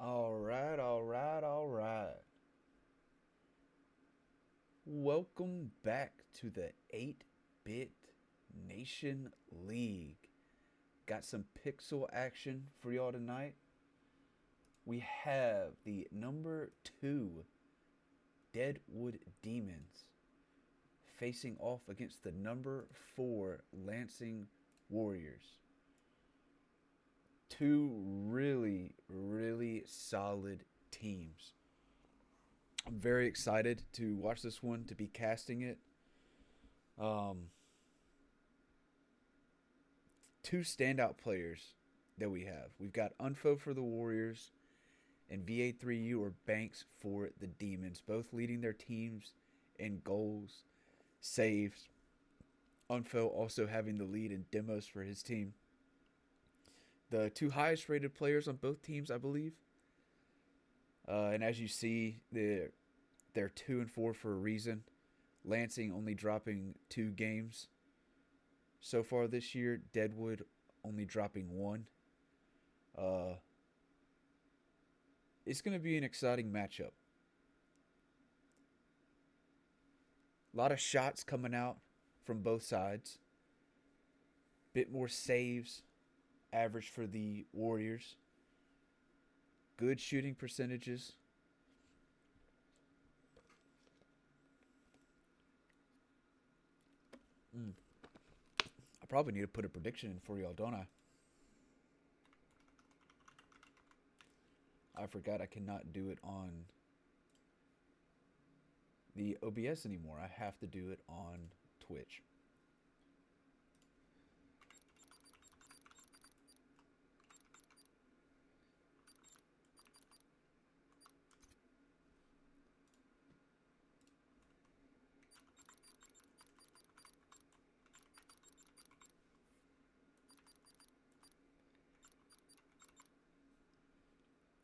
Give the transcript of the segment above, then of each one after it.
All right. Welcome back to the 8-Bit Nation League. Got some pixel action for y'all tonight. We have the number 2 Deadwood Demons facing off against the number 4 Lansing Warriors. Two really solid teams. I'm very excited to watch this one, to be casting it. Um, Two standout players that we have. We've got Unfo for the Warriors and VA3U or Banks for the Demons, both leading their teams in goals, saves. Unfo also having the lead in demos for his team. The two highest rated players on both teams, I believe. And as you see, they're 2 and 4 for a reason. Lansing only dropping 2 games so far this year. Deadwood only dropping 1. It's going to be an exciting matchup. A lot of shots coming out from both sides. Bit more saves average for the Warriors. Good shooting percentages. I probably need to put a prediction in for y'all, don't I? I forgot I cannot do it on the OBS anymore. I have to do it on Twitch.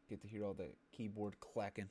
Get to hear all the keyboard clacking.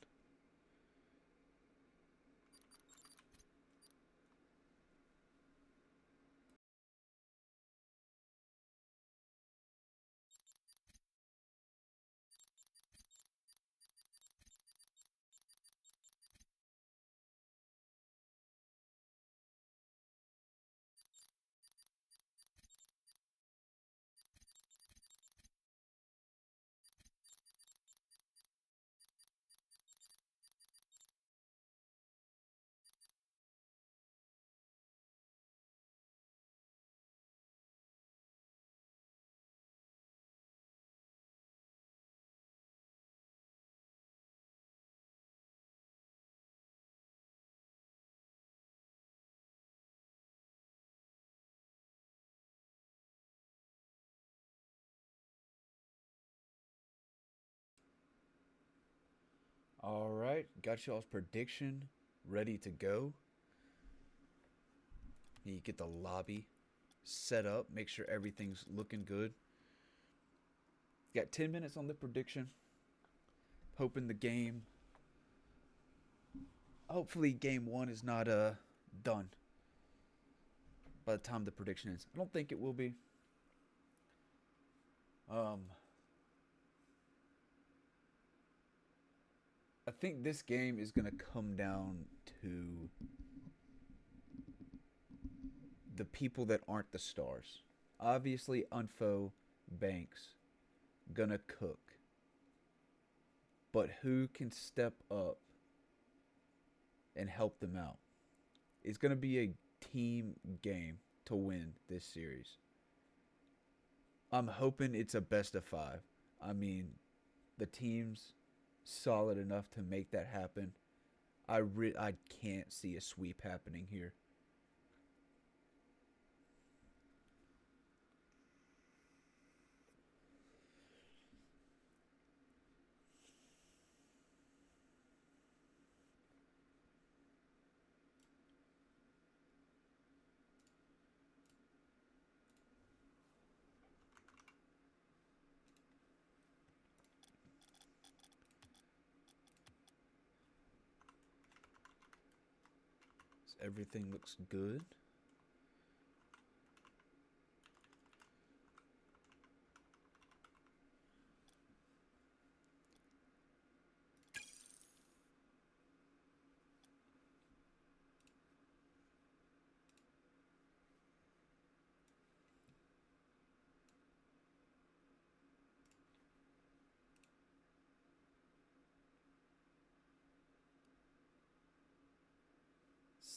All right, got y'all's prediction ready to go. You get the lobby set up, make sure everything's looking good. Got 10 minutes on the prediction. Hoping the game, hopefully game 1 is not done by the time the prediction is. I don't think it will be. I think this game is going to come down to the people that aren't the stars. Obviously, Unfo, Banks, gonna cook. But who can step up and help them out? It's gonna be a team game to win this series. I'm hoping it's a best of 5. I mean, the team's solid enough to make that happen. I can't see a sweep happening here. Everything looks good.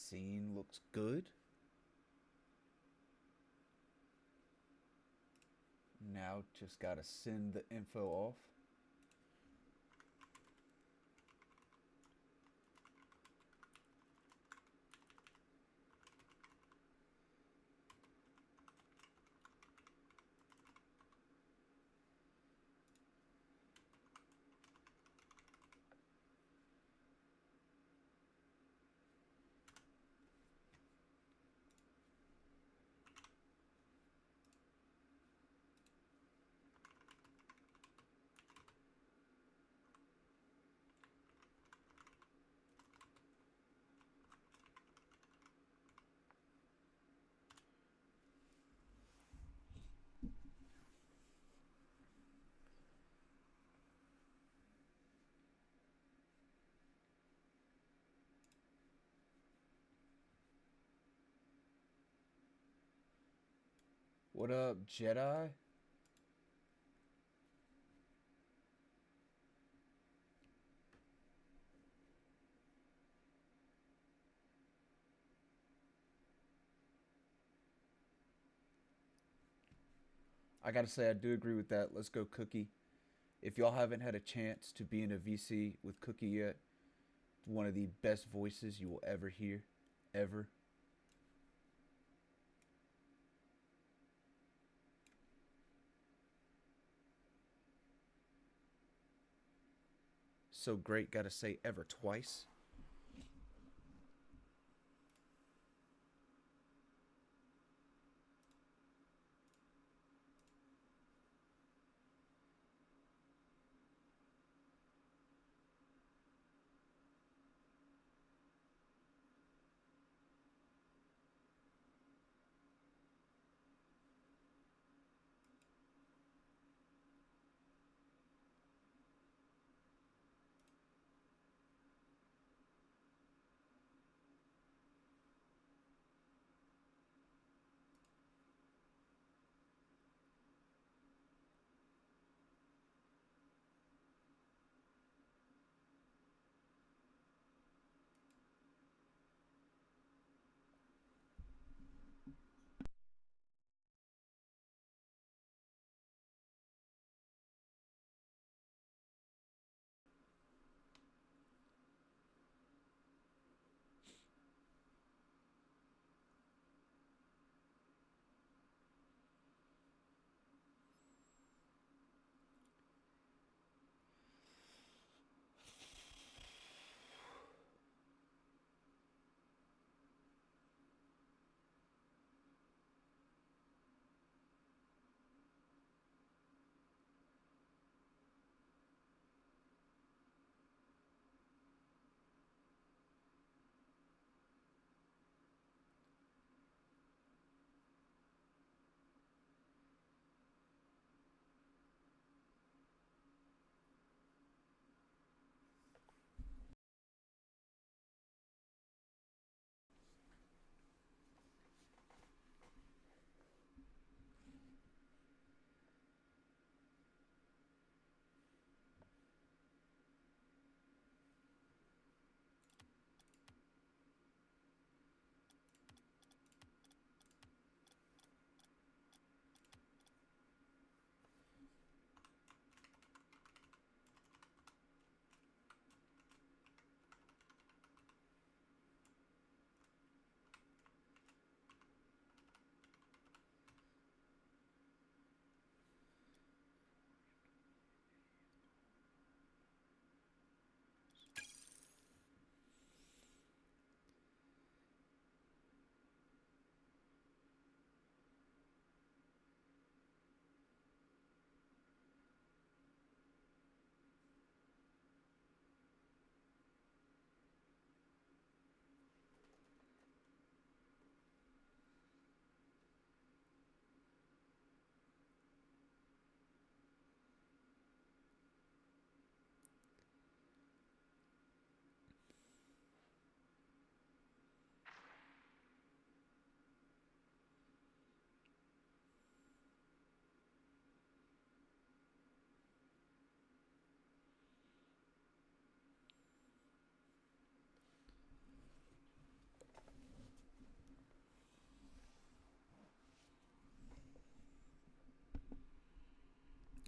Scene looks good. Now just gotta send the info off. What up, Jedi? I gotta say, I do agree with that. Let's go, Cookie. If y'all haven't had a chance to be in a VC with Cookie yet, one of the best voices you will ever hear. Ever. So great, gotta say ever twice.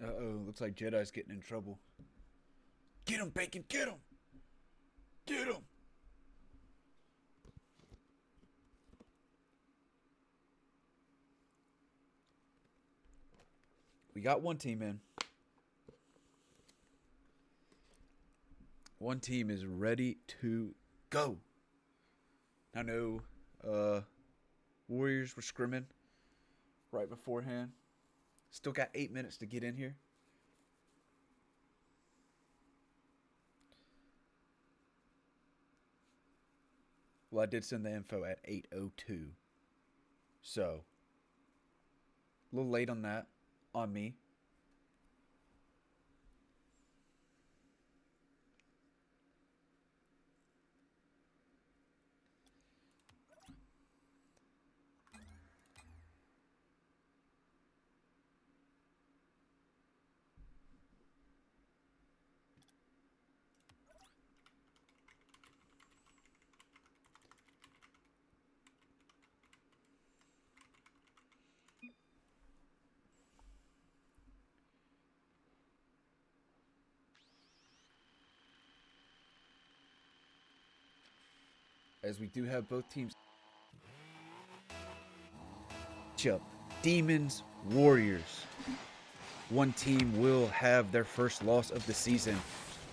Uh-oh, looks like Jedi's getting in trouble. Get him, Bacon, get him! Get him! We got one team in. One team is ready to go. I know Warriors were scrimming right beforehand. Still got 8 minutes to get in here. Well, I did send the info at 8:02. So, a little late on that, on me. As we do have both teams. Matchup: Demons, Warriors. One team will have their first loss of the season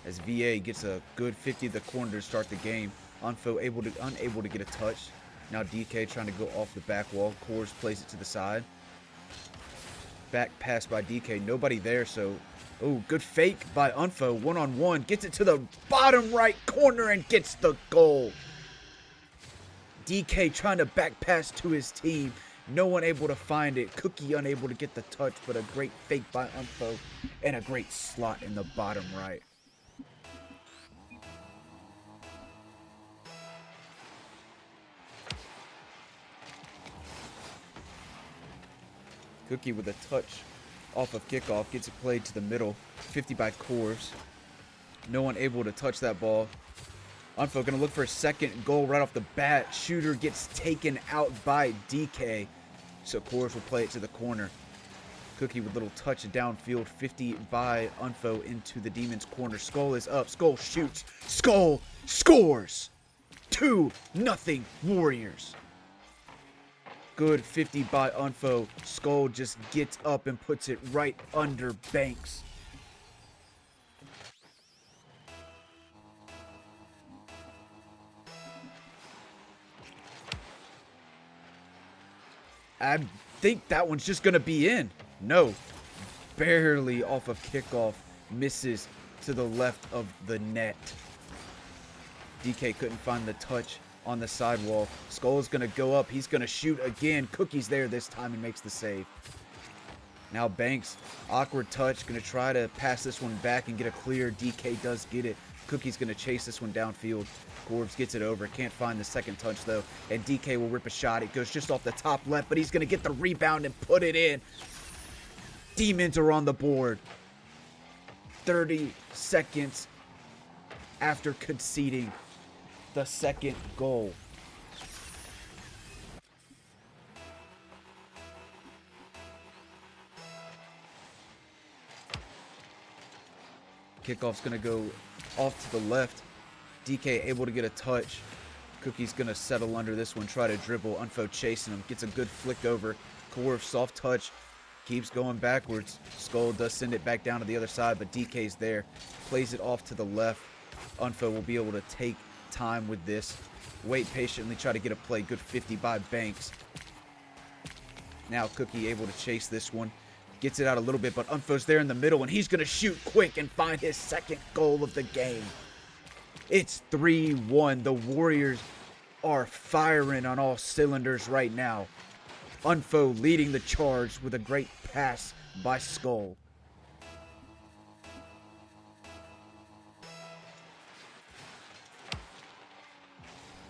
as VA gets a good 50 to the corner to start the game. Unfo unable to get a touch. Now DK trying to go off the back wall. Coors plays it to the side. Back pass by DK. Nobody there, so... Oh, good fake by Unfo. One-on-one. Gets it to the bottom right corner and gets the goal. DK trying to back pass to his team. No one able to find it. Cookie unable to get the touch, but a great fake by Unfo and a great slot in the bottom right. Cookie with a touch off of kickoff. Gets it played to the middle. 50 by Coors. No one able to touch that ball. Unfo going to look for a second goal right off the bat. Shooter gets taken out by DK. So Coors will play it to the corner. Cookie with a little touch downfield. 50 by Unfo into the Demons corner. Skull is up. Skull shoots. Skull scores. 2-0 Warriors. Good 50 by Unfo. Skull just gets up and puts it right under Banks. I think that one's just going to be in. No. Barely off of kickoff. Misses to the left of the net. DK couldn't find the touch on the sidewall. Skull is going to go up. He's going to shoot again. Cookie's there this time and makes the save. Now Banks, awkward touch. Going to try to pass this one back and get a clear. DK does get it. Cookie's going to chase this one downfield. Corbs gets it over. Can't find the second touch, though. And DK will rip a shot. It goes just off the top left, but he's going to get the rebound and put it in. Demons are on the board. 30 seconds after conceding the second goal. Kickoff's going to go off to the left. DK able to get a touch. Cookie's going to settle under this one, try to dribble. Unfo chasing him. Gets a good flick over. Kaworf soft touch. Keeps going backwards. Skull does send it back down to the other side, but DK's there. Plays it off to the left. Unfo will be able to take time with this. Wait patiently, try to get a play. Good 50 by Banks. Now Cookie able to chase this one. Gets it out a little bit, but Unfo's there in the middle, and he's going to shoot quick and find his second goal of the game. It's 3-1. The Warriors are firing on all cylinders right now. Unfo leading the charge with a great pass by Skull.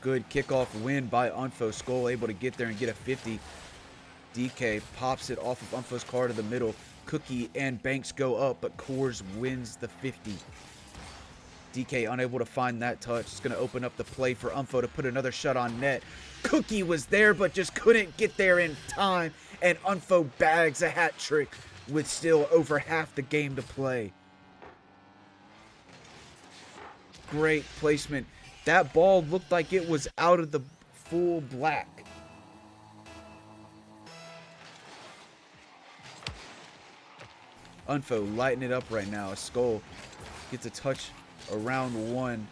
Good kickoff win by Unfo. Skull able to get there and get a 50. DK pops it off of Unfo's car to the middle. Cookie and Banks go up, but Coors wins the 50. DK unable to find that touch. It's going to open up the play for Unfo to put another shot on net. Cookie was there, but just couldn't get there in time. And Unfo bags a hat trick with still over half the game to play. Great placement. That ball looked like it was out of the full black. Unfo lighting it up right now. Skull gets a touch around one.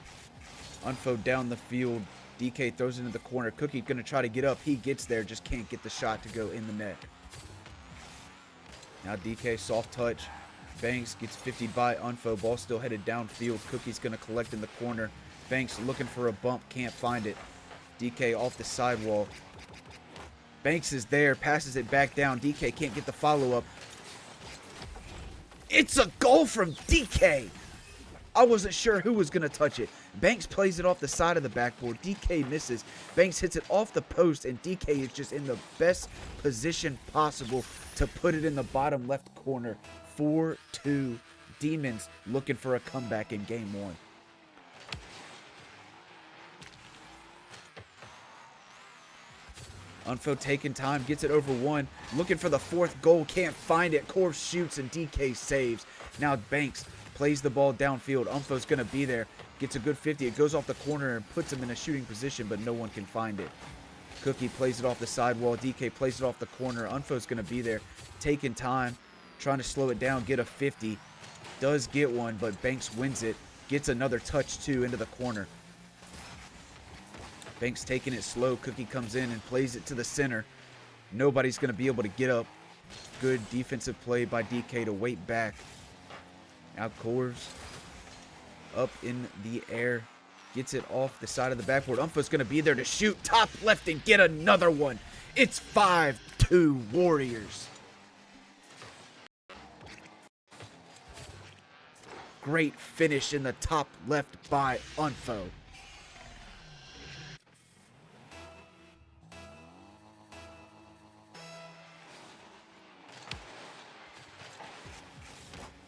Unfo down the field. DK throws it into the corner. Cookie going to try to get up. He gets there, just can't get the shot to go in the net. Now DK, soft touch. Banks gets 50 by Unfo. Ball still headed downfield. Cookie's going to collect in the corner. Banks looking for a bump. Can't find it. DK off the sidewall. Banks is there. Passes it back down. DK can't get the follow-up. It's a goal from DK. I wasn't sure who was going to touch it. Banks plays it off the side of the backboard. DK misses. Banks hits it off the post, and DK is just in the best position possible to put it in the bottom left corner. 4-2. Demons looking for a comeback in game one. Unfo taking time, gets it over one, looking for the fourth goal, can't find it. Corv shoots and DK saves. Now Banks plays the ball downfield. Unfo's going to be there, gets a good 50. It goes off the corner and puts him in a shooting position, but no one can find it. Cookie plays it off the sidewall. DK plays it off the corner. Unfo's going to be there, taking time, trying to slow it down, get a 50. Does get one, but Banks wins it. Gets another touch, too, into the corner. Banks taking it slow. Cookie comes in and plays it to the center. Nobody's going to be able to get up. Good defensive play by DK to wait back. Now Corvs up in the air. Gets it off the side of the backboard. Unfo's going to be there to shoot. Top left and get another one. It's 5-2 Warriors. Great finish in the top left by Unfo.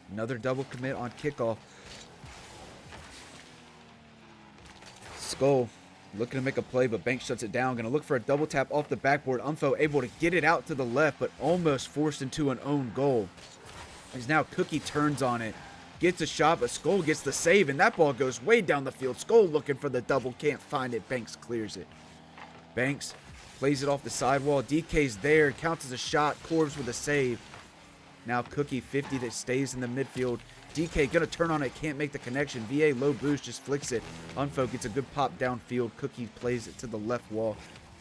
Another double commit on kickoff. Skull looking to make a play, but Banks shuts it down. Going to look for a double tap off the backboard. Unfo able to get it out to the left, but almost forced into an own goal. As now Cookie turns on it. Gets a shot, but Skull gets the save, and that ball goes way down the field. Skull looking for the double, can't find it. Banks clears it. Banks plays it off the sidewall. DK's there, counts as a shot. Corvs with a save. Now Cookie 50 that stays in the midfield. DK gonna turn on it, can't make the connection. VA low boost, just flicks it. Unfo gets a good pop downfield. Cookie plays it to the left wall.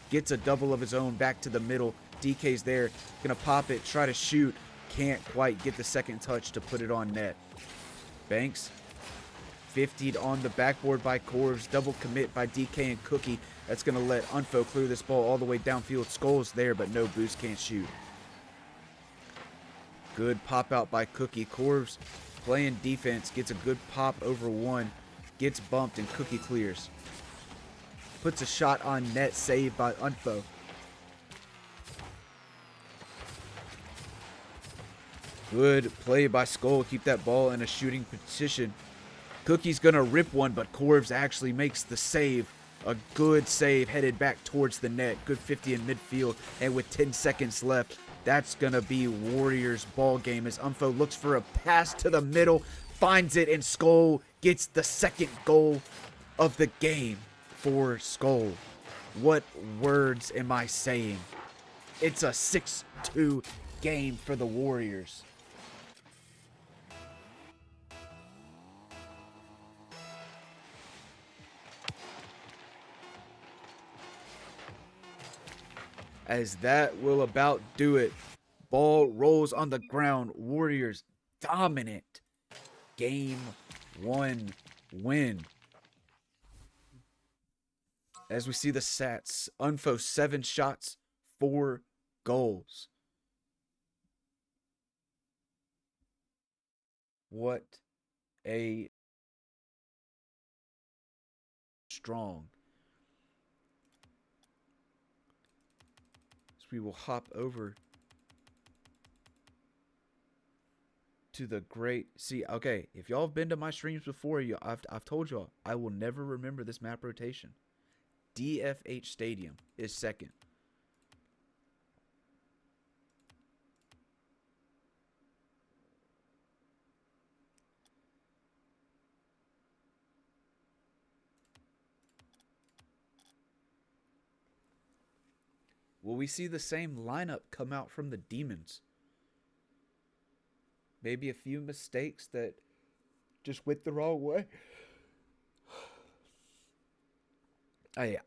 Gets a double of his own back to the middle. DK's there, gonna pop it, try to shoot. Can't quite get the second touch to put it on net. Banks 50'd on the backboard by Corvs. Double commit by DK and Cookie. That's gonna let Unfo clear this ball all the way downfield. Skull's there, but no boost, can't shoot. Good pop out by Cookie. Corvs playing defense. Gets a good pop over one. Gets bumped and Cookie clears. Puts a shot on net. Saved by Unfo. Good play by Skull. Keep that ball in a shooting position. Cookie's going to rip one, but Corvs actually makes the save. A good save headed back towards the net. Good 50 in midfield. And with 10 seconds left, that's going to be Warriors ball game as Unfo looks for a pass to the middle, finds it, and Skull gets the second goal of the game for Skull. What words am I saying? It's a 6-2 game for the Warriors. As that will about do it. Ball rolls on the ground. Warriors dominant. Game 1 win. As we see the stats, Unfo 7 shots, 4 goals. What a strong. We will hop over to the great. See, okay, if y'all have been to my streams before, I've told y'all I will never remember this map rotation. DFH Stadium is second. Will we see the same lineup come out from the Demons? Maybe a few mistakes that just went the wrong way. I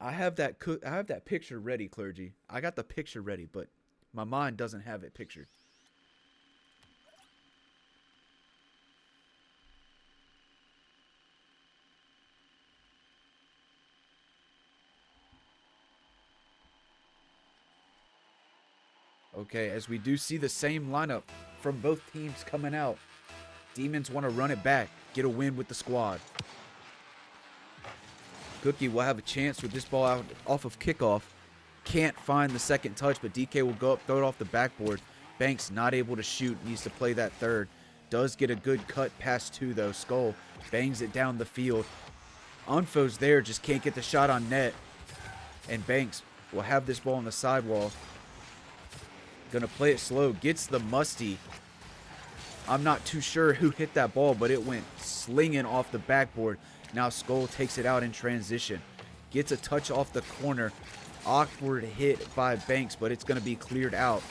have that picture ready, clergy. I got the picture ready, but my mind doesn't have it pictured. Okay, as we do see the same lineup from both teams coming out. Demons want to run it back, get a win with the squad. Cookie will have a chance with this ball out off of kickoff. Can't find the second touch, but DK will go up, throw it off the backboard. Banks not able to shoot, needs to play that third. Does get a good cut pass two, though. Skull bangs it down the field. Unfo's there, just can't get the shot on net. And Banks will have this ball on the sidewall. Gonna play it slow, gets the musty. I'm not too sure who hit that ball, but it went slinging off the backboard. Now Skull takes it out in transition. Gets a touch off the corner. Awkward hit by Banks, but it's going to be cleared out.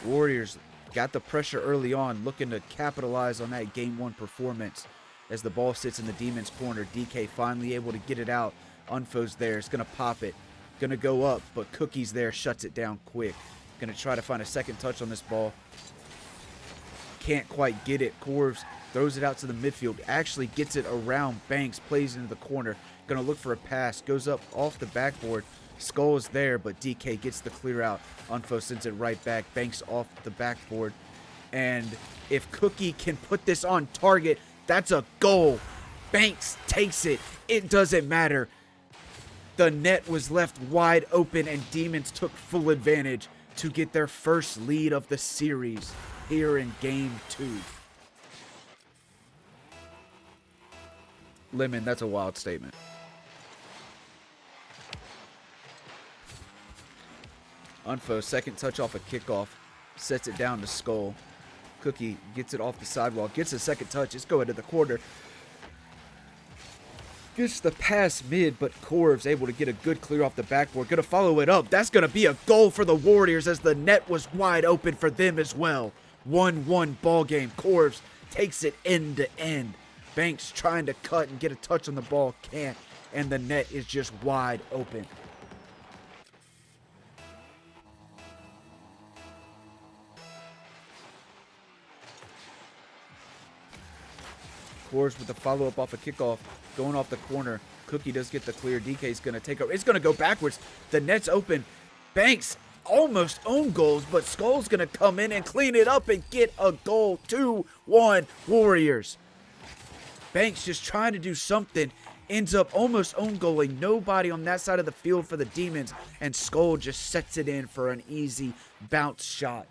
Warriors got the pressure early on, looking to capitalize on that Game 1 performance. As the ball sits in the Demons' corner, DK finally able to get it out. Unfo's there. It's going to pop it. Going to go up, but Cookie's there, shuts it down quick. Going to try to find a second touch on this ball. Can't quite get it. Corvs throws it out to the midfield. Actually gets it around Banks. Plays into the corner. Going to look for a pass. Goes up off the backboard. Skull is there, but DK gets the clear out. Unfo sends it right back. Banks off the backboard. And if Cookie can put this on target, that's a goal. Banks takes it. It doesn't matter. The net was left wide open, and Demons took full advantage to get their first lead of the series here in Game 2. Lemon, that's a wild statement. Unfo, second touch off a kickoff, sets it down to Skull. Cookie gets it off the sidewalk, gets a second touch. It's going to the corner. Gets the pass mid, but Corv's able to get a good clear off the backboard. Going to follow it up. That's going to be a goal for the Warriors as the net was wide open for them as well. 1-1 ball game. Corv's takes it end to end. Banks trying to cut and get a touch on the ball. Can't. And the net is just wide open. Corv's with the follow-up off a kickoff. Going off the corner. Cookie does get the clear. DK's going to take over. It's going to go backwards. The net's open. Banks almost own goals, but Skull's going to come in and clean it up and get a goal. 2-1 Warriors. Banks just trying to do something. Ends up almost own goaling. Nobody on that side of the field for the Demons. And Skull just sets it in for an easy bounce shot.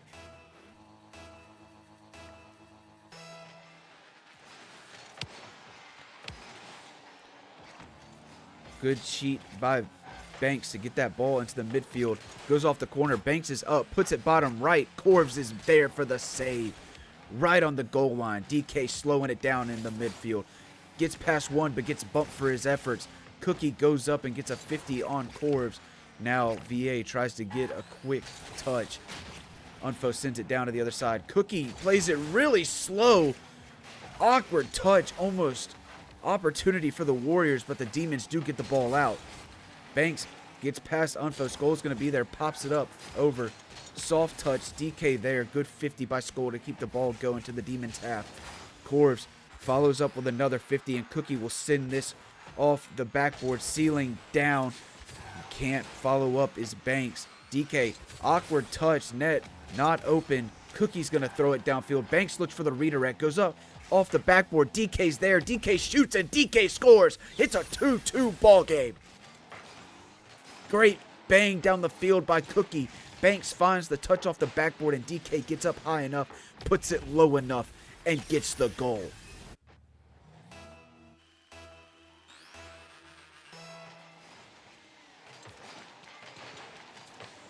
Good cheat by Banks to get that ball into the midfield. Goes off the corner. Banks is up. Puts it bottom right. Corvs is there for the save. Right on the goal line. DK slowing it down in the midfield. Gets past one, but gets bumped for his efforts. Cookie goes up and gets a 50 on Corvs. Now VA tries to get a quick touch. Unfo sends it down to the other side. Cookie plays it really slow. Awkward touch. Almost opportunity for the Warriors, but the Demons do get the ball out. Banks gets past Unfo. Skull's going to be there. Pops it up over. Soft touch. DK there. Good 50 by Skull to keep the ball going to the Demons half. Corvs follows up with another 50, and Cookie will send this off the backboard, ceiling down. Can't follow up is Banks. DK, awkward touch. Net not open. Cookie's going to throw it downfield. Banks looks for the redirect. Goes up off the backboard. DK's there. DK shoots and DK scores. It's a 2-2 ball game. Great bang down the field by Cookie. Banks finds the touch off the backboard and DK gets up high enough, puts it low enough, and gets the goal.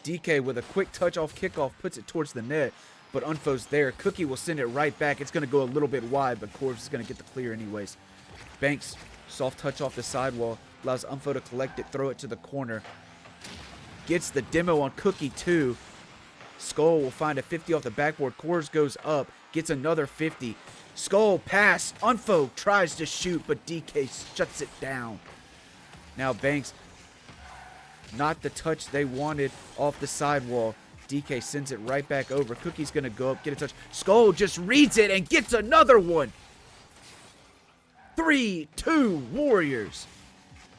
DK with a quick touch off kickoff puts it towards the net. But Unfo's there. Cookie will send it right back. It's going to go a little bit wide, but Corvs is going to get the clear anyways. Banks, soft touch off the sidewall. Allows Unfo to collect it, throw it to the corner. gets the demo on Cookie too. Skull will find a 50 off the backboard. Coors goes up, gets another 50. Skull pass. Unfo tries to shoot, but DK shuts it down. Now Banks, not the touch they wanted off the sidewall. DK sends it right back over. Cookie's going to go up, get a touch. Skull just reads it and gets another one. 3-2 Warriors.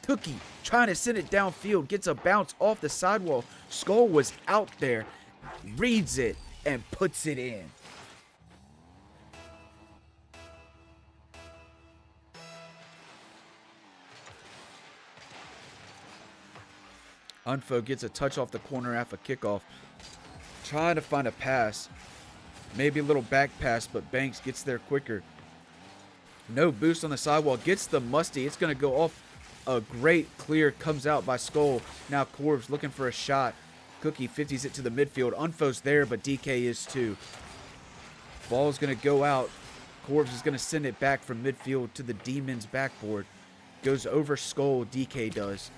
Cookie trying to send it downfield, gets a bounce off the sidewall. Skull was out there, reads it, and puts it in. Unfo gets a touch off the corner after kickoff. Trying to find a pass. Maybe a little back pass, but Banks gets there quicker. No boost on the sidewall. Gets the musty. It's going to go off. A great clear comes out by Skull. Now Corbs looking for a shot. Cookie 50s it to the midfield. Unfo's there, but DK is too. Ball's going to go out. Corbs is going to send it back from midfield to the Demons backboard. Goes over Skull. DK does.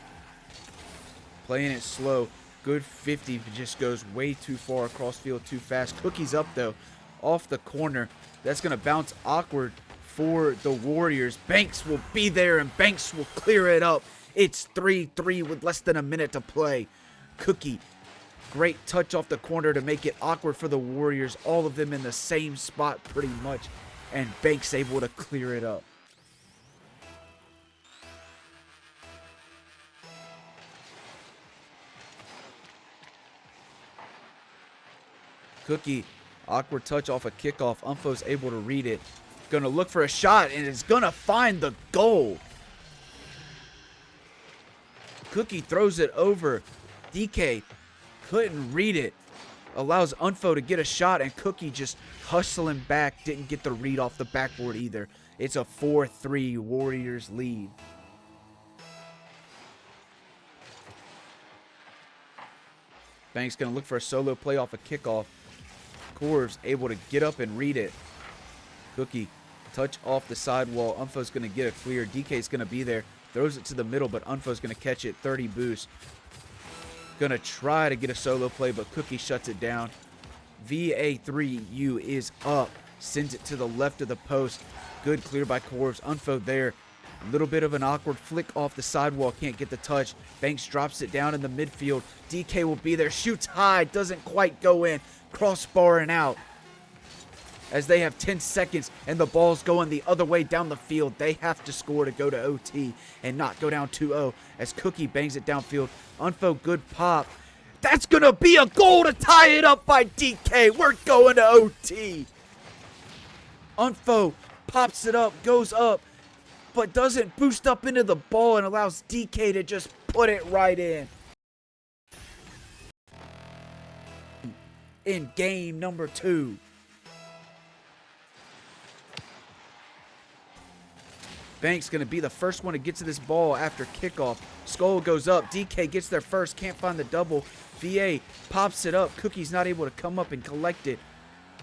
Playing it slow. Good 50, but just goes way too far across field too fast. Cookie's up though. Off the corner. That's going to bounce awkward for the Warriors. Banks will be there and Banks will clear it up. It's 3-3 with less than a minute to play. Cookie, great touch off the corner to make it awkward for the Warriors. All of them in the same spot pretty much. And Banks able to clear it up. Cookie, awkward touch off a kickoff. Unfo's able to read it. Gonna look for a shot and is gonna find the goal. Cookie throws it over. DK couldn't read it. Allows Unfo to get a shot and Cookie just hustling back. Didn't get the read off the backboard either. It's a 4-3 Warriors lead. Banks gonna look for a solo play off a kickoff. Corvs able to get up and read it. Cookie, touch off the sidewall. Unfo's going to get a clear. DK's going to be there. Throws it to the middle, but Unfo's going to catch it. 30 boost. Going to try to get a solo play, but Cookie shuts it down. VA3U is up. Sends it to the left of the post. Good clear by Corvs. Unfo there. A little bit of an awkward flick off the sidewall. Can't get the touch. Banks drops it down in the midfield. DK will be there. Shoots high. Doesn't quite go in. Crossbar and out. As they have 10 seconds and the ball's going the other way down the field. They have to score to go to OT and not go down 2-0 as Cookie bangs it downfield. Unfo, good pop. That's going to be a goal to tie it up by DK. We're going to OT. Unfo pops it up, goes up, but doesn't boost up into the ball and allows DK to just put it right in. In game number 2. Banks going to be the first one to get to this ball after kickoff. Skull goes up. DK gets there first. Can't find the double. VA pops it up. Cookie's not able to come up and collect it.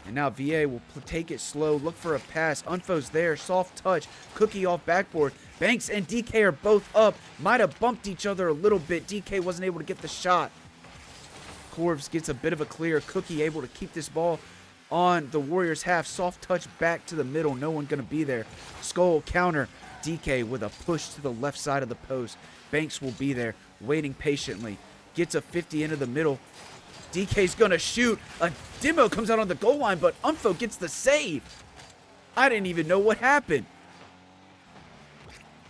And now VA will take it slow. Look for a pass. Unfo's there. Soft touch. Cookie off backboard. Banks and DK are both up. Might have bumped each other a little bit. DK wasn't able to get the shot. Corvs gets a bit of a clear. Cookie able to keep this ball on the Warriors half. Soft touch back to the middle. No one going to be there. Skull counter. DK with a push to the left side of the post. Banks will be there waiting patiently. Gets a 50 into the middle. DK's going to shoot. A demo comes out on the goal line, but Unfo gets the save. I didn't even know what happened.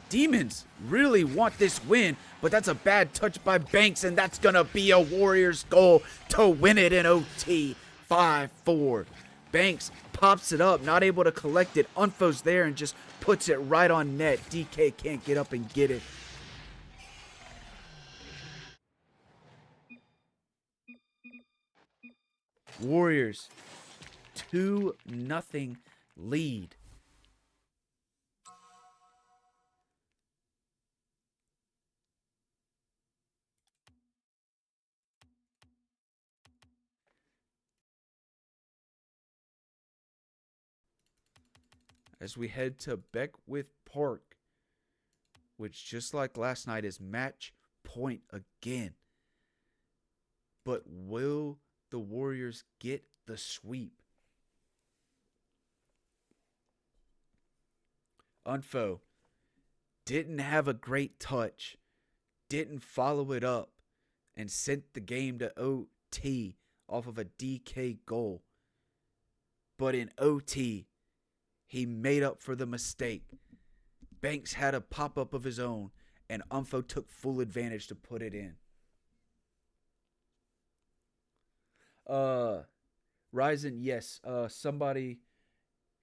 Demons really want this win, but that's a bad touch by Banks, and that's going to be a Warriors goal to win it in OT. 5-4. Banks pops it up, not able to collect it. Unfo's there and just puts it right on net. DK can't get up and get it. Warriors 2-0 lead. As we head to Beckwith Park, which just like last night is match point again. But will the Warriors get the sweep? Unfo didn't have a great touch, didn't follow it up, and sent the game to OT off of a DK goal. But in OT, he made up for the mistake. Banks had a pop-up of his own, and Unfo took full advantage to put it in. Ryzen, yes. Somebody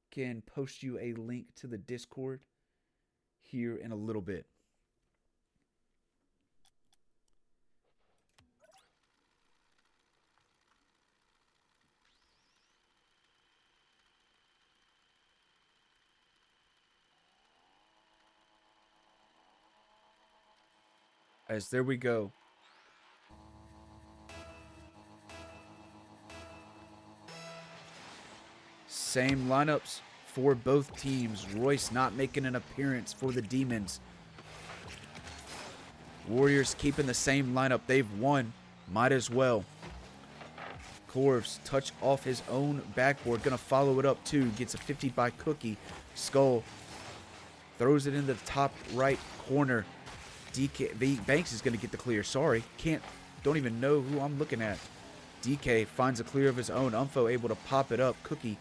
can post you a link to the Discord here in a little bit. As there we go. Same lineups for both teams. Royce not making an appearance for the Demons. Warriors keeping the same lineup. They've won. Might as well. Corvs touch off his own backboard. Gonna follow it up too. Gets a 50 by Cookie. Skull throws it into the top right corner. DK Banks is gonna get the clear. Sorry. Don't even know who I'm looking at. DK finds a clear of his own. Unfo able to pop it up. Cookie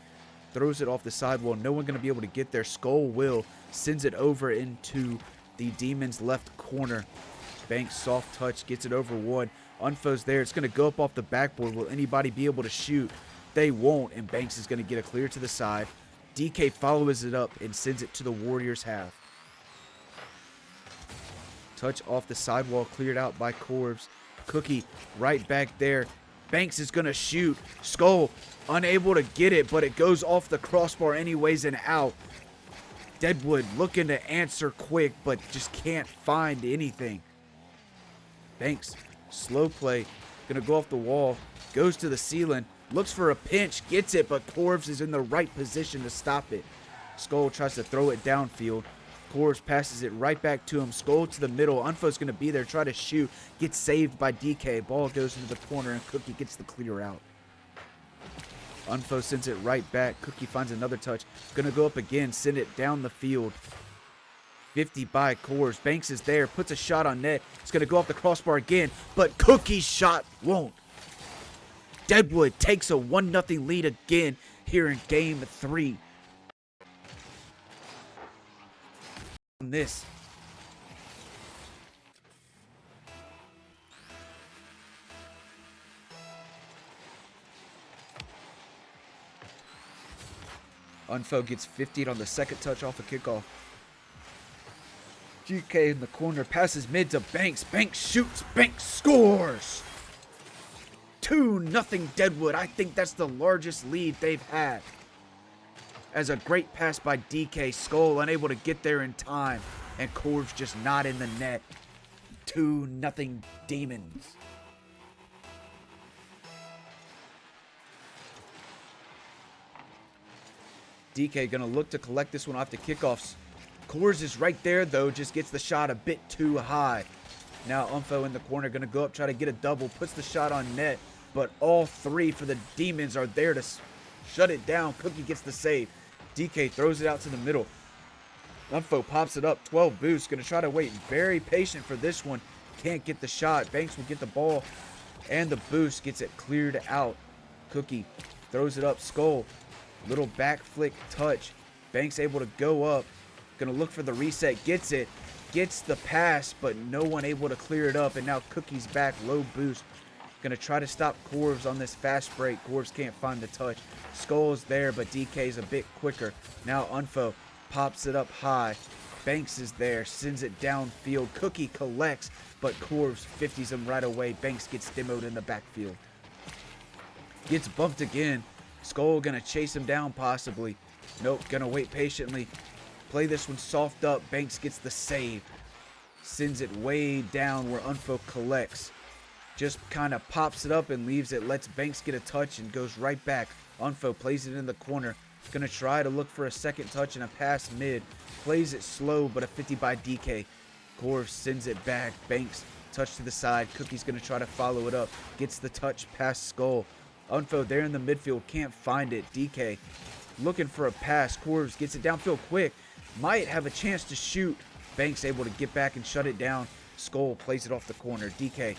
throws it off the sidewall. No one going to be able to get there. Skull will. Sends it over into the Demons' left corner. Banks soft touch. Gets it over one. Unfo's there. It's going to go up off the backboard. Will anybody be able to shoot? They won't. And Banks is going to get a clear to the side. DK follows it up and sends it to the Warriors' half. Touch off the sidewall. Cleared out by Corvs. Cookie right back there. Banks is going to shoot. Skull unable to get it, but it goes off the crossbar anyways and out. Deadwood looking to answer quick, but just can't find anything. Banks, slow play. Going to go off the wall. Goes to the ceiling. Looks for a pinch. Gets it, but Corvs is in the right position to stop it. Skull tries to throw it downfield. Corvs passes it right back to him. Skull to the middle. Unfo's going to be there. Try to shoot. Gets saved by DK. Ball goes into the corner, and Cookie gets the clear out. Unfo sends it right back. Cookie finds another touch. Going to go up again. Send it down the field. 50 by Corvs. Banks is there. Puts a shot on net. It's going to go off the crossbar again, but Cookie's shot won't. Deadwood takes a 1-0 lead again here in Game 3. This. Unfo gets 50'd on the second touch off a kickoff. GK in the corner, passes mid to Banks. Banks shoots. Banks scores. 2-0 Deadwood. I think that's the largest lead they've had. As a great pass by DK. Skull unable to get there in time. And Corvs just not in the net. 2-0 Demons. DK gonna look to collect this one off the kickoffs. Corvs is right there though. Just gets the shot a bit too high. Now Unfo in the corner gonna go up, try to get a double. Puts the shot on net. But all three for the Demons are there to shut it down. Cookie gets the save. DK throws it out to the middle. Unfo pops it up. 12 boosts. Going to try to wait. Very patient for this one. Can't get the shot. Banks will get the ball. And the boost gets it cleared out. Cookie throws it up. Skull. Little back flick touch. Banks able to go up. Going to look for the reset. Gets it. Gets the pass. But no one able to clear it up. And now Cookie's back. Low boost. Going to try to stop Corvs on this fast break. Corvs can't find the touch. Skull's there, but DK's a bit quicker. Now Unfo pops it up high. Banks is there, sends it downfield. Cookie collects, but Corvs 50s him right away. Banks gets demoed in the backfield. Gets bumped again. Skull gonna chase him down possibly. Nope, gonna wait patiently. Play this one soft up. Banks gets the save. Sends it way down where Unfo collects. Just kind of pops it up and leaves it. Lets Banks get a touch and goes right back. Unfo plays it in the corner. Going to try to look for a second touch and a pass mid. Plays it slow, but a 50 by DK. Corvs sends it back. Banks Touch to the side. Cookie's going to try to follow it up. Gets the touch past Skull. Unfo there in the midfield. Can't find it. DK looking for a pass. Corbs gets it downfield quick. Might have a chance to shoot. Banks able to get back and shut it down. Skull plays it off the corner. DK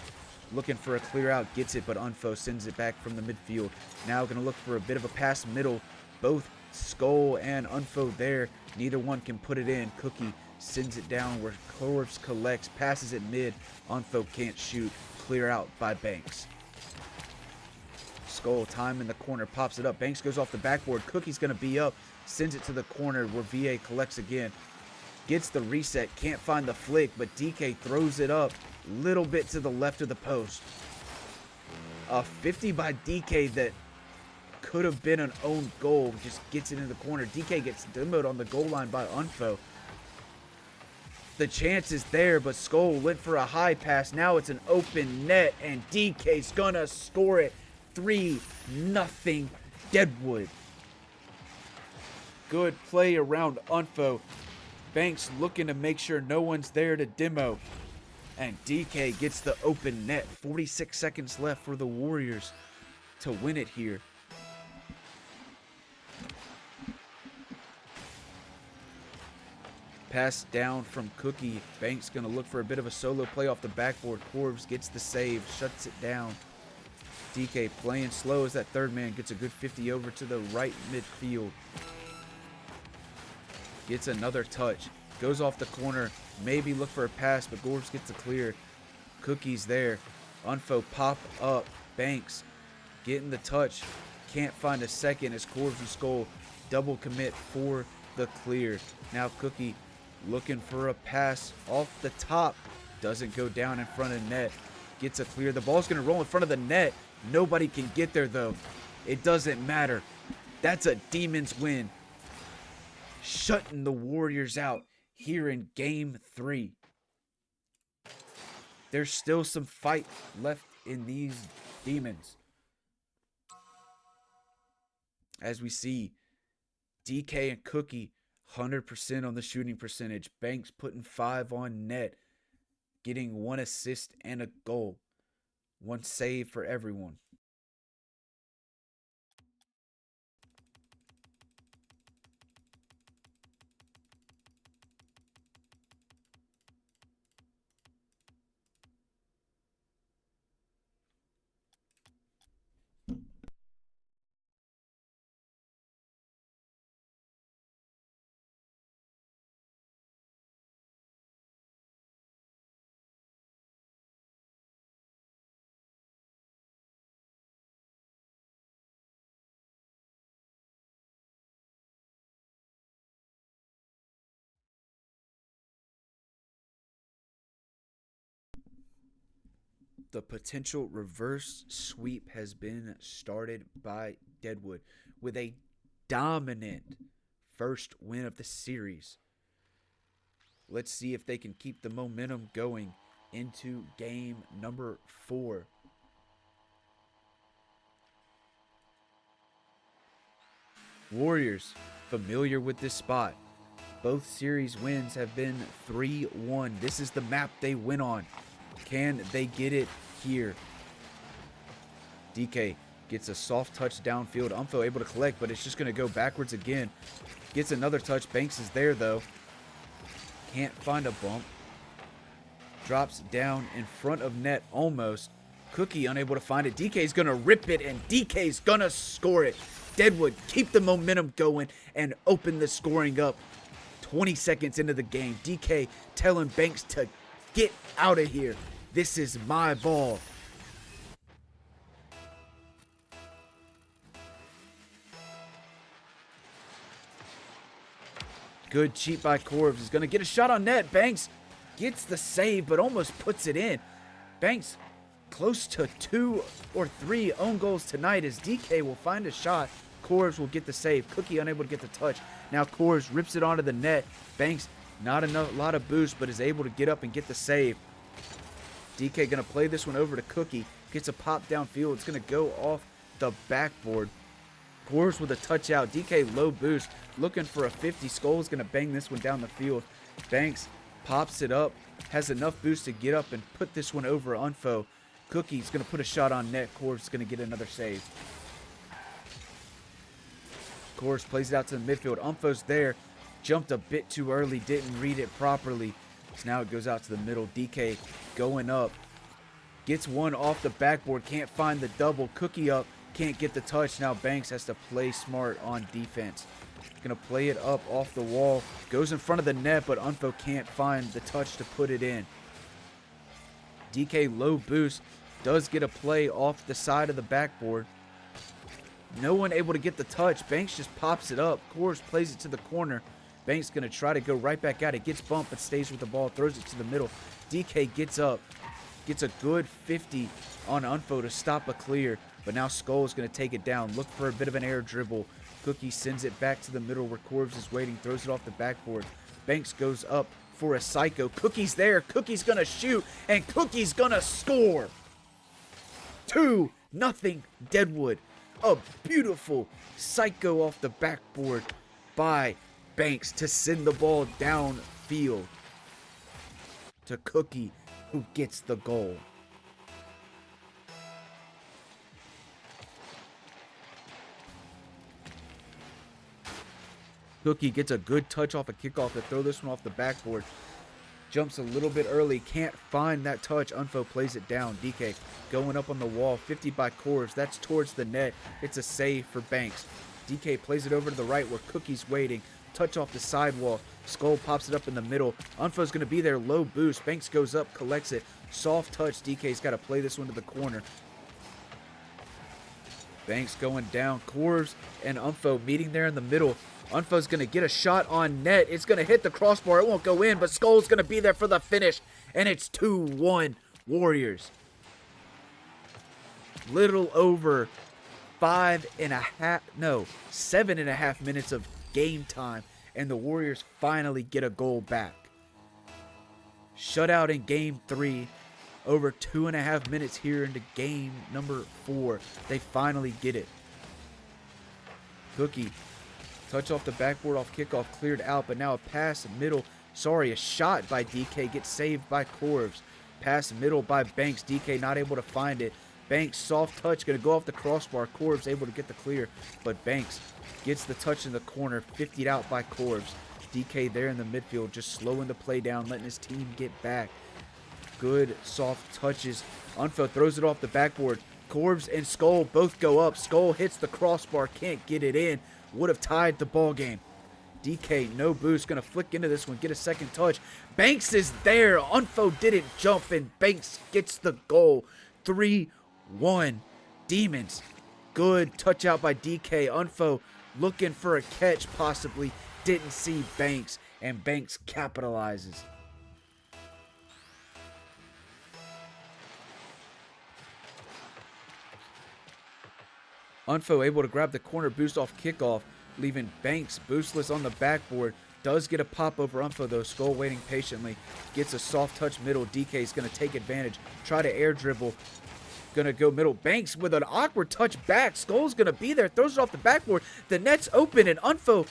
looking for a clear out. Gets it, but Unfo sends it back from the midfield. Now going to look for a bit of a pass middle. Both Skull and Unfo there. Neither one can put it in. Cookie sends it down where Corbs collects. Passes it mid. Unfo can't shoot. Clear out by Banks. Skull time in the corner. Pops it up. Banks goes off the backboard. Cookie's going to be up. Sends it to the corner where VA collects again. Gets the reset. Can't find the flick, but DK throws it up. Little bit to the left of the post. A 50 by DK that could have been an own goal. Just gets it in the corner. DK gets demoed on the goal line by Unfo. The chance is there, but Skull went for a high pass. Now it's an open net, and DK's gonna score it. 3-0 Deadwood. Good play around Unfo. Banks looking to make sure no one's there to demo. And DK gets the open net. 46 seconds left for the Warriors to win it here. Pass down from Cookie. Banks going to look for a bit of a solo play off the backboard. Corbs gets the save, shuts it down. DK playing slow as that third man gets a good 50 over to the right midfield. Gets another touch. Goes off the corner. Maybe look for a pass, but Corbs gets a clear. Cookie's there. Unfo pop up. Banks getting the touch. Can't find a second as Corbs and Skull double commit for the clear. Now Cookie looking for a pass off the top. Doesn't go down in front of net. Gets a clear. The ball's going to roll in front of the net. Nobody can get there, though. It doesn't matter. That's a Demons win. Shutting the Warriors out here in Game 3. There's still some fight left in these Demons. As we see, DK and Cookie 100% on the shooting percentage. Banks putting 5 on net. Getting 1 assist and a goal. 1 save for everyone. The potential reverse sweep has been started by Deadwood with a dominant first win of the series. Let's see if they can keep the momentum going into game number 4. Warriors familiar with this spot. Both series wins have been 3-1. This is the map they win on. Can they get it here? DK gets a soft touch downfield. Unfo able to collect, but it's just going to go backwards again. Gets another touch. Banks is there, though. Can't find a bump. Drops down in front of net almost. Cookie unable to find it. DK's going to rip it, and DK's going to score it. Deadwood keep the momentum going and open the scoring up 20 seconds into the game. DK telling Banks to get out of here. This is my ball. Good cheat by Corbs. Is going to get a shot on net. Banks gets the save, but almost puts it in. Banks close to 2 or 3 own goals tonight as DK will find a shot. Corbs will get the save. Cookie unable to get the touch. Now Corbs rips it onto the net. Banks not a lot of boost, but is able to get up and get the save. DK going to play this one over to Cookie. Gets a pop downfield. It's going to go off the backboard. Corbs with a touch out. DK low boost. Looking for a 50. Skull's going to bang this one down the field. Banks pops it up, has enough boost to get up and put this one over Unfo. Cookie's going to put a shot on net. Corv's going to get another save. Corv's plays it out to the midfield. Unfo's there. Jumped a bit too early. Didn't read it properly. So now it goes out to the middle. DK going up. Gets one off the backboard. Can't find the double. Cookie up. Can't get the touch. Now Banks has to play smart on defense. Going to play it up off the wall. Goes in front of the net, but Unfo can't find the touch to put it in. DK low boost. Does get a play off the side of the backboard. No one able to get the touch. Banks just pops it up. Corv's plays it to the corner. Banks going to try to go right back at it. Gets bumped but stays with the ball. Throws it to the middle. DK gets up. Gets a good 50 on Unfo to stop a clear. But now Skull is going to take it down. Look for a bit of an air dribble. Cookie sends it back to the middle where Corv's is waiting. Throws it off the backboard. Banks goes up for a psycho. Cookie's there. Cookie's going to shoot. And Cookie's going to score. 2-0 Deadwood. A beautiful psycho off the backboard by Banks to send the ball downfield to Cookie, who gets the goal. Cookie gets a good touch off a kickoff to throw this one off the backboard. Jumps a little bit early. Can't find that touch. Unfo plays it down. DK going up on the wall. 50 by Corv's. That's towards the net. It's a save for Banks. DK plays it over to the right where Cookie's waiting. Touch off the sidewall. Skull pops it up in the middle. Unfo's going to be there. Low boost. Banks goes up. Collects it. Soft touch. DK's got to play this one to the corner. Banks going down. Corv's and Unfo meeting there in the middle. Unfo's going to get a shot on net. It's going to hit the crossbar. It won't go in, but Skull's going to be there for the finish. And it's 2-1 Warriors. Little over 7.5 minutes of game time. And the Warriors finally get a goal back. Shutout in game 3. Over 2.5 minutes here into game number 4. They finally get it. Cookie. Touch off the backboard off kickoff, cleared out, but now a pass middle. Sorry, a shot by DK gets saved by Corv's. Pass middle by Banks. DK not able to find it. Banks, soft touch, going to go off the crossbar. Corv's able to get the clear, but Banks gets the touch in the corner, 50'd out by Corv's. DK there in the midfield, just slowing the play down, letting his team get back. Good soft touches. Unfo throws it off the backboard. Corv's and Skull both go up. Skull hits the crossbar, can't get it in. Would have tied the ball game. DK, no boost, going to flick into this one, get a second touch. Banks is there. Unfo didn't jump, and Banks gets the goal. 3-1 Demons. Good touch out by DK. Unfo looking for a catch, possibly. Didn't see Banks, and Banks capitalizes. Unfo able to grab the corner boost off kickoff, leaving Banks boostless on the backboard. Does get a pop over Unfo though. Skull waiting patiently. Gets a soft touch middle. DK is going to take advantage. Try to air dribble. Going to go middle. Banks with an awkward touch back. Skull's going to be there. Throws it off the backboard. The net's open and Unfo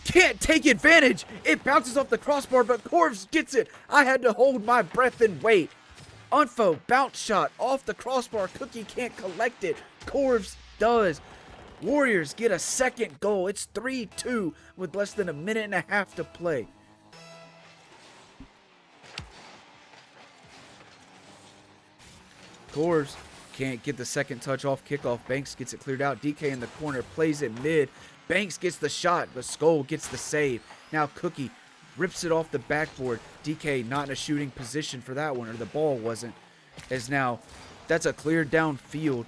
can't take advantage. It bounces off the crossbar, but Corv's gets it. I had to hold my breath and wait. Unfo, bounce shot off the crossbar. Cookie can't collect it. Corv's does. Warriors get a second goal. It's 3-2 with less than a minute and a half to play. Corv's can't get the second touch off kickoff. Banks gets it cleared out. DK in the corner plays it mid. Banks gets the shot, but Skull gets the save. Now Cookie rips it off the backboard. DK not in a shooting position for that one, or the ball wasn't. As now, that's a clear downfield.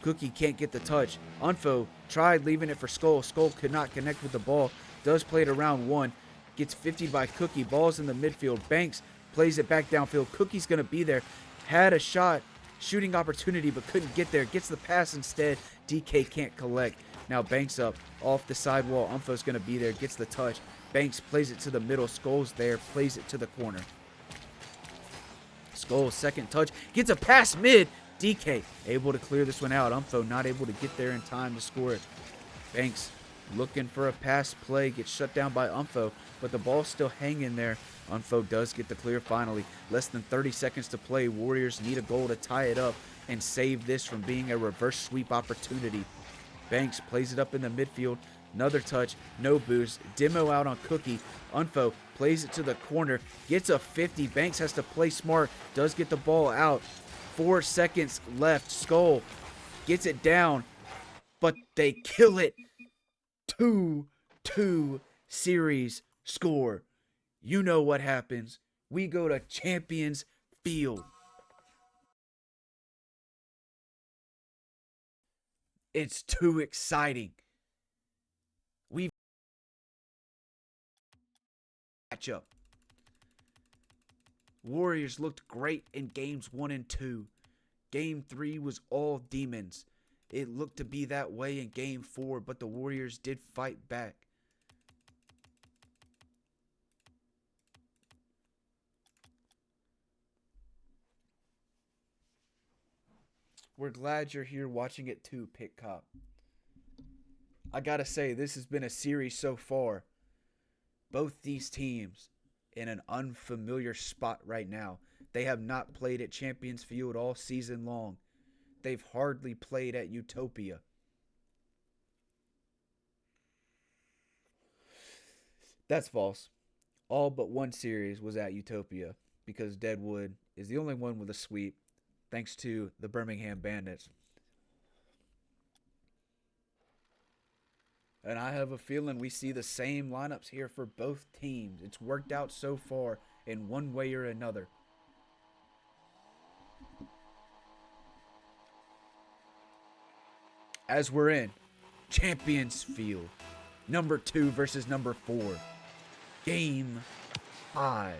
Cookie can't get the touch. Unfo tried leaving it for Skull. Skull could not connect with the ball. Does play it around one. Gets 50 by Cookie. Ball's in the midfield. Banks plays it back downfield. Cookie's going to be there. Had a shot, shooting opportunity, but couldn't get there. Gets the pass instead. DK can't collect. Now Banks up off the sidewall. Unfo's going to be there. Gets the touch. Banks plays it to the middle. Skull's there. Plays it to the corner. Skull, second touch. Gets a pass mid. DK able to clear this one out. Unfo not able to get there in time to score it. Banks Looking for a pass play, gets shut down by Umfo, but the ball's still hanging there. Umfo does get the clear finally. Less than 30 seconds to play. Warriors need a goal to tie it up and save this from being a reverse sweep opportunity. Banks plays it up in the midfield. Another touch, no boost. Demo out on Cookie. Unfo plays it to the corner. Gets a 50. Banks has to play smart. Does get the ball out. 4 seconds left. Skull gets it down, but they kill it. 2-2 series score. You know what happens. We go to Champions Field. It's too exciting. We match up. Warriors looked great in games 1 and 2. Game 3 was all demons. It looked to be that way in game 4, but the Warriors did fight back. We're glad you're here watching it too, Pick Cop. I gotta say, this has been a series so far. Both these teams in an unfamiliar spot right now. They have not played at Champions Field all season long. They've hardly played at Utopia. That's false. All but one series was at Utopia because Deadwood is the only one with a sweep, thanks to the Birmingham Bandits. And I have a feeling we see the same lineups here for both teams. It's worked out so far in one way or another. As we're in Champions Field, number 2 versus number 4. Game 5.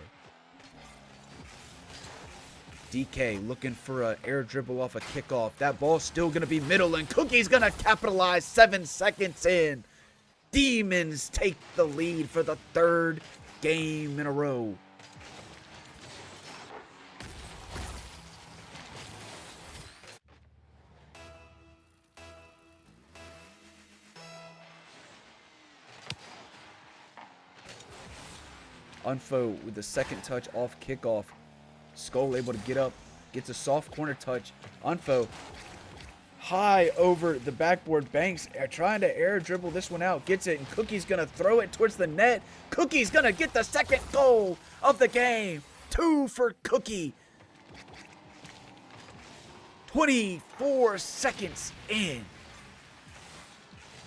DK looking for an air dribble off a kickoff. That ball's still going to be middle, and Cookie's going to capitalize 7 seconds in. Demons take the lead for the 3rd game in a row. Unfo with the second touch off kickoff. Skull able to get up. Gets a soft corner touch. Unfo high over the backboard. Banks trying to air dribble this one out. Gets it, and Cookie's going to throw it towards the net. Cookie's going to get the second goal of the game. 2 for Cookie. 24 seconds in.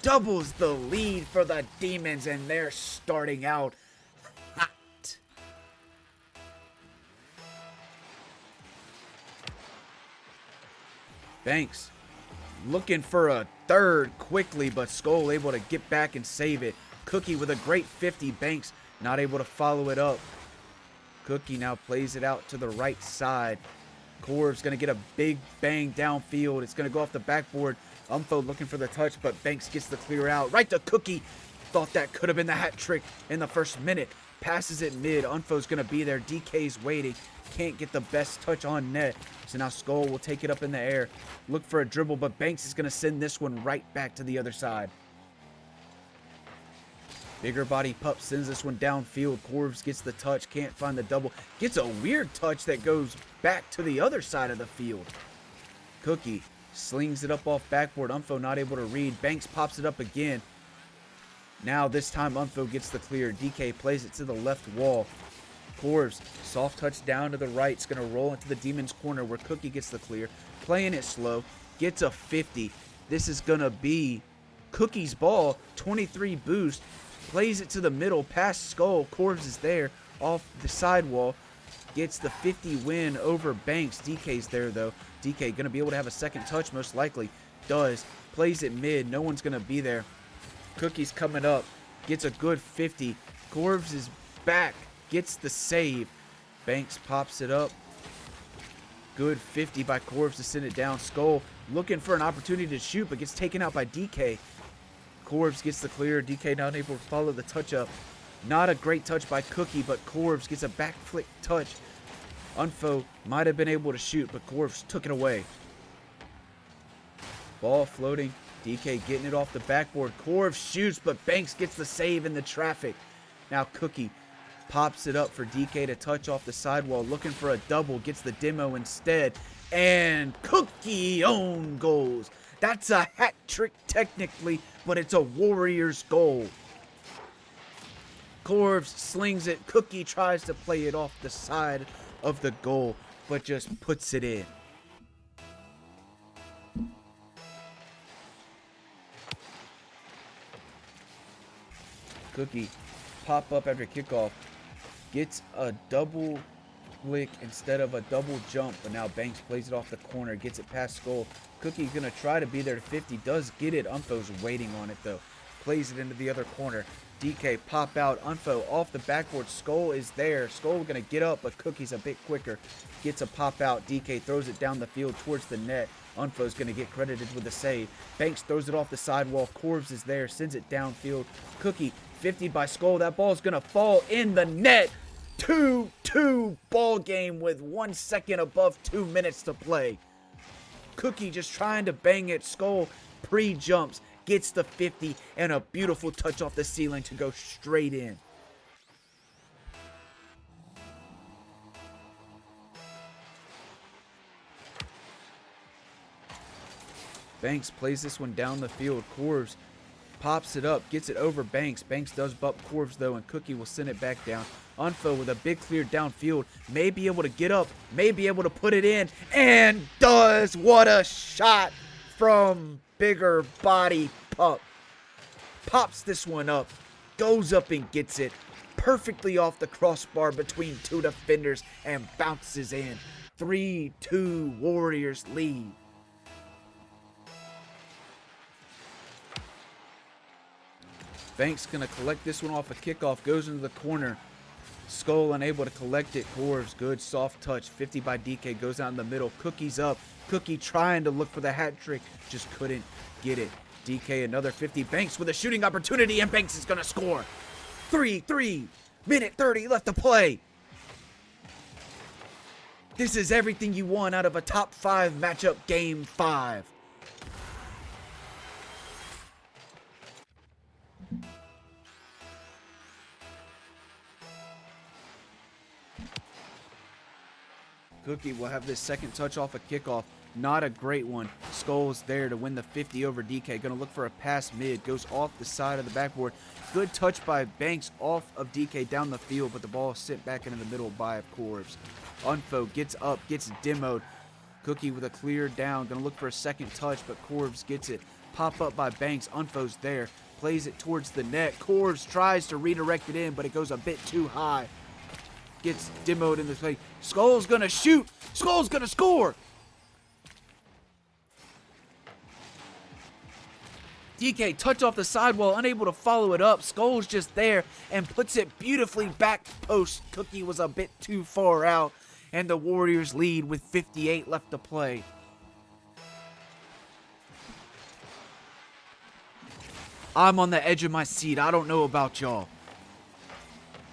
Doubles the lead for the Demons, and they're starting out hot. Banks looking for a third quickly, but Skull able to get back and save it. Cookie with a great 50. Banks not able to follow it up. Cookie now plays it out to the right side. Corv's going to get a big bang downfield. It's going to go off the backboard. Umfo looking for the touch, but Banks gets the clear out. Right to Cookie. Thought that could have been the hat trick in the first minute. Passes it mid. Unfo's going to be there. DK's waiting. Can't get the best touch on net. So now Skull will take it up in the air. Look for a dribble, but Banks is going to send this one right back to the other side. Bigger body pup sends this one downfield. Corvs gets the touch. Can't find the double. Gets a weird touch that goes back to the other side of the field. Cookie slings it up off backboard. Umfo not able to read. Banks pops it up again. Now this time Umfo gets the clear. DK plays it to the left wall. Corvs, soft touch down to the right. It's going to roll into the Demon's corner where Cookie gets the clear. Playing it slow. Gets a 50. This is going to be Cookie's ball. 23 boost. Plays it to the middle. Past Skull. Corvs is there. Off the sidewall. Gets the 50 win over Banks. DK's there though. DK going to be able to have a second touch most likely. Does. Plays it mid. No one's going to be there. Cookie's coming up. Gets a good 50. Corvs is back. Gets the save. Banks pops it up. Good 50 by Corvs to send it down. Skull looking for an opportunity to shoot, but gets taken out by DK. Corvs gets the clear. DK not able to follow the touch up. Not a great touch by Cookie, but Corvs gets a back flick touch. Unfo might have been able to shoot, but Corvs took it away. Ball floating DK getting it off the backboard. Corv shoots, but Banks gets the save in the traffic. Now Cookie pops it up for DK to touch off the sidewall, looking for a double, gets the demo instead, and Cookie own goals. That's a hat trick technically, but it's a Warriors goal. Corv slings it. Cookie tries to play it off the side of the goal, but just puts it in. Cookie pop up after kickoff. Gets a double flick instead of a double jump, but now Banks plays it off the corner, gets it past Skull. Cookie's gonna try to be there to 50, does get it. Unfo's waiting on it though. Plays it into the other corner. DK pop out. Unfo off the backboard. Skull is there. Skull gonna get up, but Cookie's a bit quicker. Gets a pop out. DK throws it down the field towards the net. Unfo's gonna get credited with a save. Banks throws it off the sidewall. Corbs is there, sends it downfield. Cookie 50 by Skull. That ball's gonna fall in the net. 2-2 ball game with 1 second above 2 minutes to play. Cookie just trying to bang it. Skull pre-jumps, gets the 50, and a beautiful touch off the ceiling to go straight in. Banks plays this one down the field. Corvs pops it up, gets it over Banks. Banks does bump Corvs though, and Cookie will send it back down. Unfo with a big clear downfield, may be able to get up, may be able to put it in, and does. What a shot from bigger body Pup. Pops this one up, goes up and gets it perfectly off the crossbar between two defenders and bounces in. 3-2 Warriors lead. Banks gonna collect this one off a kickoff, goes into the corner. Skull unable to collect it. Corvs, good soft touch. 50 by DK, goes out in the middle. Cookie's up. Cookie trying to look for the hat trick, just couldn't get it. DK another 50. Banks with a shooting opportunity, and Banks is gonna score. 3-3. Minute 30 left to play. This is everything you want out of a top 5 matchup, game 5. Cookie will have this second touch off a kickoff. Not a great one. Skull's there to win the 50 over DK. Gonna look for a pass mid. Goes off the side of the backboard. Good touch by Banks off of DK down the field, but the ball is sent back into the middle by Corvs. Unfo gets up, gets demoed. Cookie with a clear down. Gonna look for a second touch, but Corvs gets it. Pop up by Banks. Unfo's there. Plays it towards the net. Corvs tries to redirect it in, but it goes a bit too high. Gets demoed in this play. Skull's gonna shoot. Skull's gonna score. DK touch off the sidewall, unable to follow it up. Skull's just there and puts it beautifully back post. Cookie was a bit too far out, and the Warriors lead with 58 left to play. I'm on the edge of my seat. I don't know about y'all.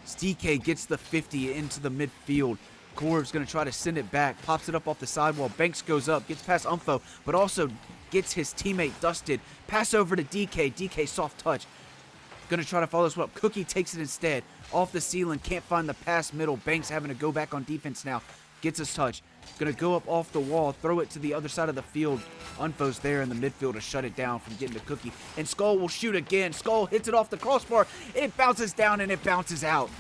DK gets the 50 into the midfield. Corv's going to try to send it back. Pops it up off the sidewall. Banks goes up. Gets past Unfo, but also gets his teammate dusted. Pass over to DK. DK soft touch. Going to try to follow this one up. Cookie takes it instead. Off the ceiling. Can't find the pass middle. Banks having to go back on defense now. Gets his touch. Going to go up off the wall. Throw it to the other side of the field. Unfo's there in the midfield to shut it down from getting to Cookie. And Skull will shoot again. Skull hits it off the crossbar. It bounces down and it bounces out.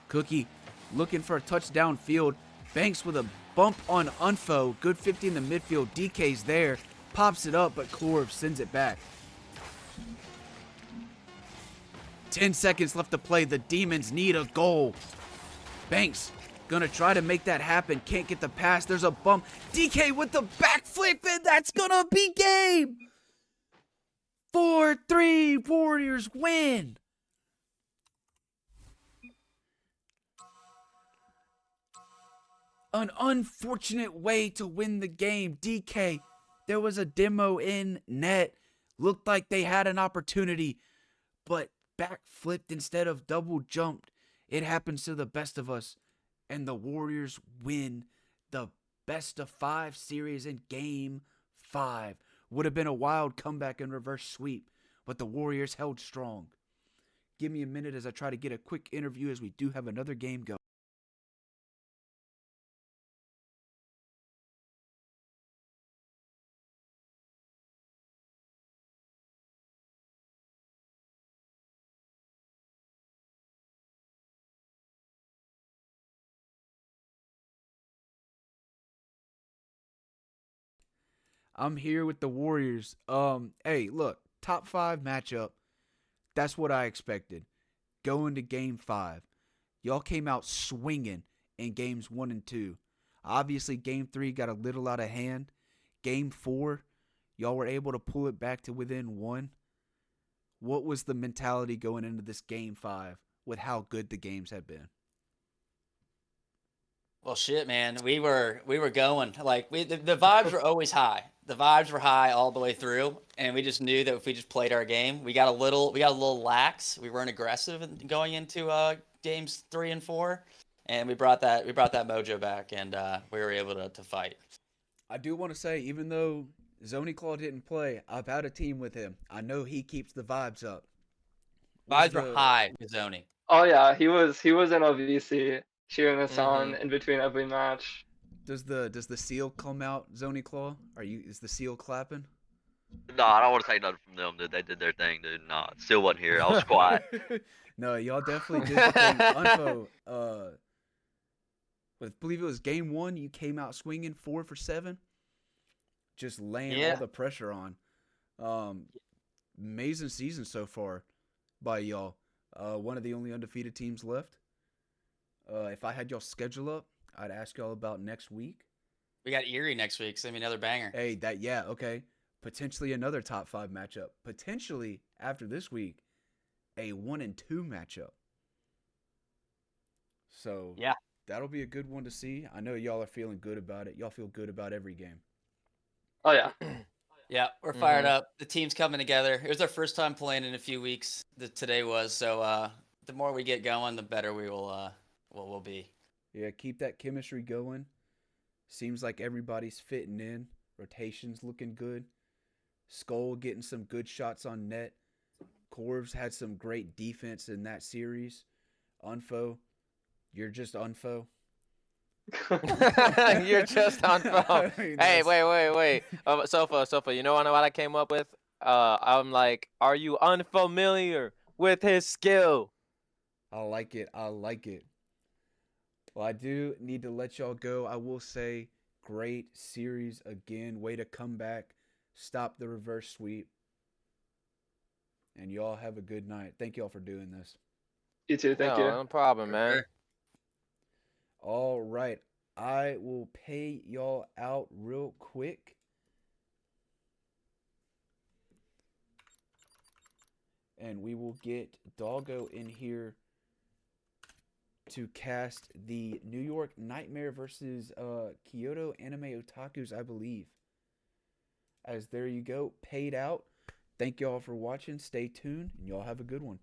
Cookie looking for a touchdown field. Banks with a bump on Unfo. Good 50 in the midfield. DK's there. Pops it up, but Corv sends it back. 10 seconds left to play. The Demons need a goal. Banks gonna try to make that happen. Can't get the pass. There's a bump. DK with the backflip, and that's gonna be game. 4-3 Warriors win. An unfortunate way to win the game. DK, there was a demo in net. Looked like they had an opportunity, but backflipped instead of double jumped. It happens to the best of us, and the Warriors win the best of 5 series in game 5. Would have been a wild comeback and reverse sweep, but the Warriors held strong. Give me a minute as I try to get a quick interview as we do have another game going. I'm here with the Warriors. Hey, look, top 5 matchup. That's what I expected. Going to game 5. Y'all came out swinging in games 1 and 2. Obviously, game 3 got a little out of hand. Game 4, y'all were able to pull it back to within 1. What was the mentality going into this game 5 with how good the games had been? Well, shit, man. We were going like the vibes were always high. The vibes were high all the way through, and we just knew that if we just played our game, we got a little lax. We weren't aggressive going into games 3 and 4, and we brought that mojo back, and we were able to fight. I do want to say, even though Zony Claw didn't play, I've had a team with him. I know he keeps the vibes up. Was Vibes were the high with Zoni. Oh yeah, he was in OVC cheering us on Mm-hmm. in between every match. does the seal come out, Zony Claw? Is the seal clapping? No, I don't want to say nothing from them, dude. They did their thing, dude. No, still wasn't here. I was quiet. No, y'all definitely did the thing. Unfo, I believe it was game 1. You came out swinging 4 for 7, just laying all Yeah. the pressure on. Um, Amazing season so far by y'all. One of the only undefeated teams left. If I had y'all schedule up, I'd ask y'all about next week. We got Erie next week, so another banger. Hey, okay. Potentially another top 5 matchup. Potentially after this week, a 1 and 2 matchup. So Yeah. that'll be a good one to see. I know y'all are feeling good about it. Y'all feel good about every game. Oh yeah. Yeah, we're fired up. The team's coming together. It was our first time playing in a few weeks. Today was so. The more we get going, the better we will. We'll be. Yeah, keep that chemistry going. Seems like everybody's fitting in. Rotation's looking good. Skull getting some good shots on net. Corvs had some great defense in that series. Unfo, you're just Unfo. You're just on phone. I mean, Hey, that's- wait. Sofa. You know what I came up with? I'm like, are you unfamiliar with his skill? I like it. I like it. Well, I do need to let y'all go. I will say, great series again. Way to come back. Stop the reverse sweep. And y'all have a good night. Thank y'all for doing this. You too. Thank No, you. no problem, man. Sure. All right. I will pay y'all out real quick. And we will get Doggo in here to cast the New York Nightmare versus Kyoto Anime Otakus, I believe. As there you go, paid out. Thank y'all for watching. Stay tuned, and y'all have a good one.